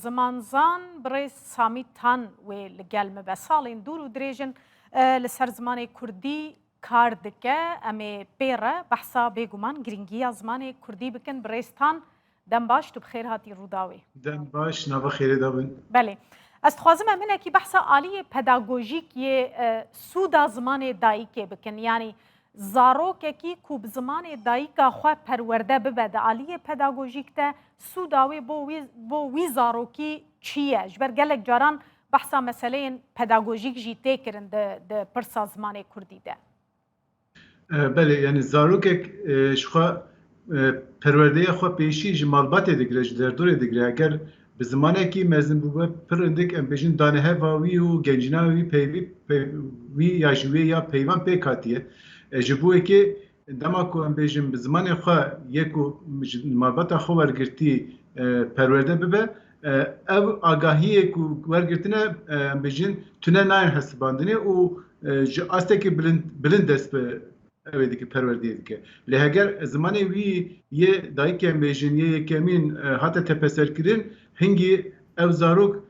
زمانزان برای سامیتان و لگل مبسالین دور و دریجن لسر زمان کردی کار دکه امی پیره بحثا بگومان گرینگی زمان کردی بکن برایستان دم باش تو بخیر هاتی روداوی دم باش نوا خیره دابن بله از خوازم امینه که بحثا عالی پداگوژیک یه سودا زمان دایکه بکن یعنی زاروکێکی کو bi zimanê dayîka xwe perwerde bibe di aliyê pedagojîk de sûda wê bo wî zarokî çi ye ji ber gelek caran behsa meseleyên pedagojîk jî tê kirin di pirsa zimanê Kurdî de. Belê yani zarokek ji xwe perwerdeya xwe pêşî ji malbatê digire ji derdorê digire eger bi zimanekî mezin bûbe pir hindik em bêjin daneheva wî û gencîna wî wî ya ji wê ya peyvan pêk hatiye. Ji bo yekê dema ku em bêjin bi zimanê xwe yek û malbata xwe wergirtî perwerde bibe ev agahiyê ku wergirtine em bêjin tune nayên hesibandinê û ji astekî bilind dest bi evê dike perwerdiyê dike. Lê heger zimanê wî yê dayîkê em bêjin yê yekemîn hate tepeserkirin hingî ev zarok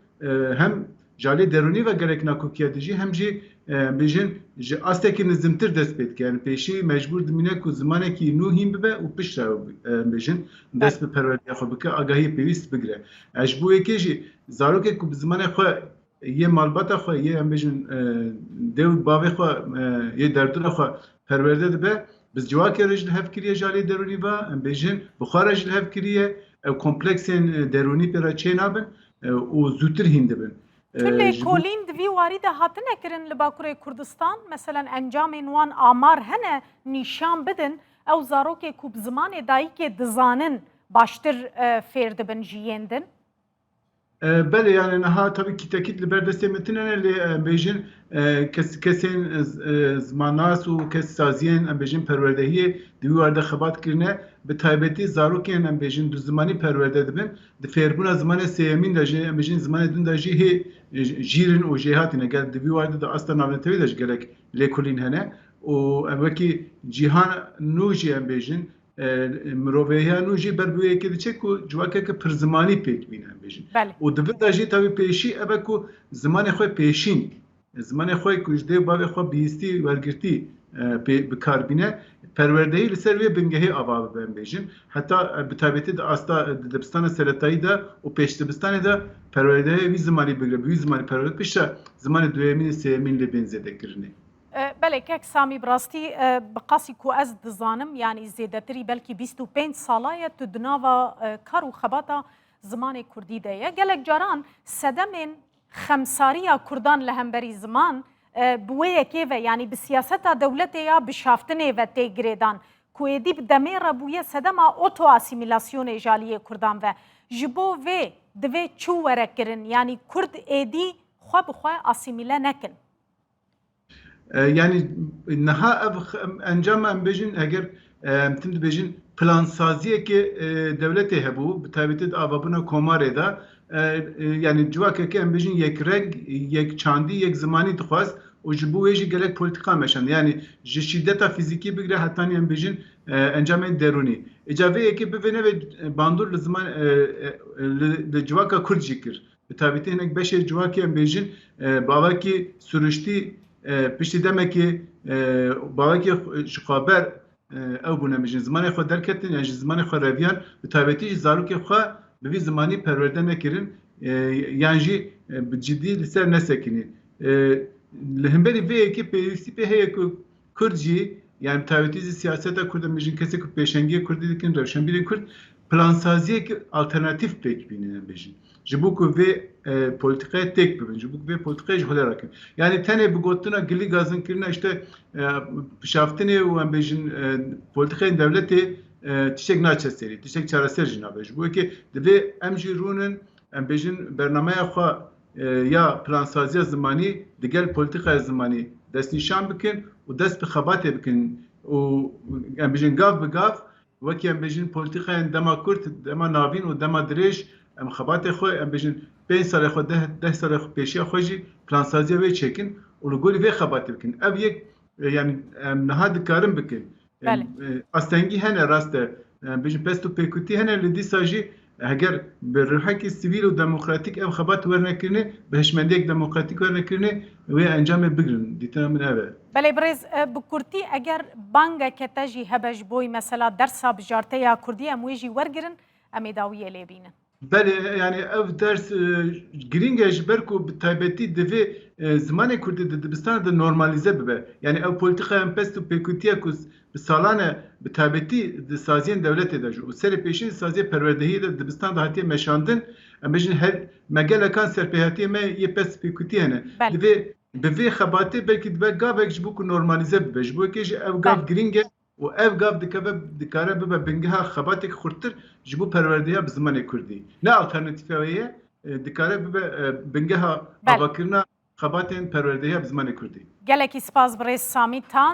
hem jalê derûnî ve gerek nakokiya dijî hem jî bêjin ji astekî nizmtir dest pê dike. Yani pêşî mecbûr dimîne ku zimanekî nû hîn bibe û piştre bêjin dest bi perwerdeya xwe bike agahiyê pêwîst bigire. Ji bo yekê jî zarokek ku bi zimanê xwe yê malbata xwe yê em bêjin dêw bavê xwe yê derdora xwe perwerde dibe bi civakê re jî li hev kiriye jalê derûnî ve em bêjin bi xwe re jî li hev kiriye ev kompleksên derûnî pê re çê nabin û zûtir hîn dibin. Lê kolîn di vî warî de hatine kirin li Bakurê Kurdistan meselen encamên wan amar hene nîşan bidin ew zarokê ku bi zimanê dayîkê dizanin baştir fêr dibin jî yên din? Belê yani niha tabii ki tekît li ber destê min tune ne lê em bêjin kesên zimannas û kes saziyên em bêjin perwerdehiyê di wî warde xebat kirine bi taybetî zarokên em bêjin du zimanî perwerde dibin di fêrbûna zimanê sêyemîn de jî em bêjin zimanê din de jî hê jîrin û jê hatine gel di wî warde de asta navnetewî de ji gelek lêkolîn hene û em wekî cîhan nû jî em bêjin miroveya nû jî ber bi yekê diçe ku civakeke pir zimanî pêk bîne em bêjin. û divin de jî tabii pêşî ev e ku zimanê xwe pêşîn zimanê xwe ku ji dêw bavê xwe bihîstî wergirtî bikarbîne perwerdeyî li ser vê bingehê ava bibe em bêjin. Heta bi taybetî de asta dibistana seretayî de û pêşdibistanê de perwerdeyê wî zimanî bigire bi wî zimanî perwerde piştre zimanê duyemîn sêyemîn lê bên zêdekirinê. بله که سامی براستی بقاسی کو از دزانم یعنی زیادتری بلکی 25 ساله تو دنوا کار و خباتا زمان کردی ده گلک جاران سدمن خمساریا کردان لهمبری زمان بویه که و یعنی به سیاست دولت یا به شافتنه و تگریدان کویدی بدمه ربویه سدما اوتو اسیمیلاسیون جالیه کردان و جبو و دوی چو ورکرن یعنی کرد ایدی خواه بخواه اسیمیله نکن. Yani niha ev encam em bêjin eger tim dibêjin plansaziyekê devletê hebû bi taybetî di avabûna komarê de yani civakeke em bêjin yek reng yek çandî yek zimanî dixwast û ji bo wê jî gelek polîtika meşand yani ji şîddeta fîzîkî bigire hetanî em bêjin encamên derûnî. Îca vê yekê bive neve bandur li ziman li civaka Kurd jî kir. Bi taybetî hinek beşê civakê em bêjin bavekî sürüştî piştî demekî bavekî ji xweber ew bûne mijin zimanê xwe derketin yan ji zimanê xwe reviyan bi taybetî ji zarokê xwe bi vî zimanî perwerde nekirin yan jî bi ciddî li ser nesekînî. Li hemberî vê yekê pêwîstî pê heye ku Kurd jî yani bi taybetî jî siyaseta Kurd em bêjin kesê ku pêşengiyê Kurdî dikin rewşenbîrê Kurd plansaziyekî alternatîv pêk bînin em bêjin. Ji bo ku vê politikaya têk bibin, ji bo ku vê politikaya ji xwe rakin. Yani tenê bi gotina gilî gazinkirina işte pişaftinê û em bêjin politikayên devletê tiştek naçe serî, tiştek çareser jî nabe. Ji bo yekê divê em jî rûnin em bêjin bernameya xwe ya plansaziya zimanî digel politikaya zimanî destnîşan bikin û dest bi xebatê bikin û em bêjin gav bi gav wekî em bêjin politikayên dema Kurd, dema navîn û dema dirêj em xebatê xwe em bêjin 5 salê xwe 10 salê pêşiya xwe jî plansaziya wê çêkin û li gorî vê xebatê bikin. Ev yek yani em niha dikarin bikin. Astengî hene rast e bêjin pest û pêkutî hene li dîsa jî اگر به رهک سیویل و دموکراتیک اف خبات ورنکرنه به هشمندیک دموکراتیک ورنکرنه و انجام بگیرن دیتنا من اوه بله برز بکورتی اگر بانگ که تجی هبج بوی مثلا درس بجارته یا کردی امویجی ورگرن امیداویه لیبینن بله yani ev ders giringe ji ber ku bi taybetî divê zimanê Kurdî di dibistan de normalize bibe. Yani ev politika em pest û pêkutiya ku bi salan e bi taybetî di saziyên devletê de ji û serê pêşîn saziyê perwerdehiyê de dibistan de hatiye meşandin. Em bêjin her me gelekan serpêhatiyê me yê pest pêkutî hene. بله. Divê bi vê xebatê belkî dibe gavek ji bo ku normalize bibe. Ji bo yekê jî ev gav بله. giring e û ev gav dikare bibe bingeha xebateke xurtir ji bo perwerdehiya bi zimanê Kurdî. Ne alternatîfe ye dikare bibe bingeha بله. avakirina xebatên perwerdehiya bi zimanê Kurdî. gelekî spas birêz Samî tan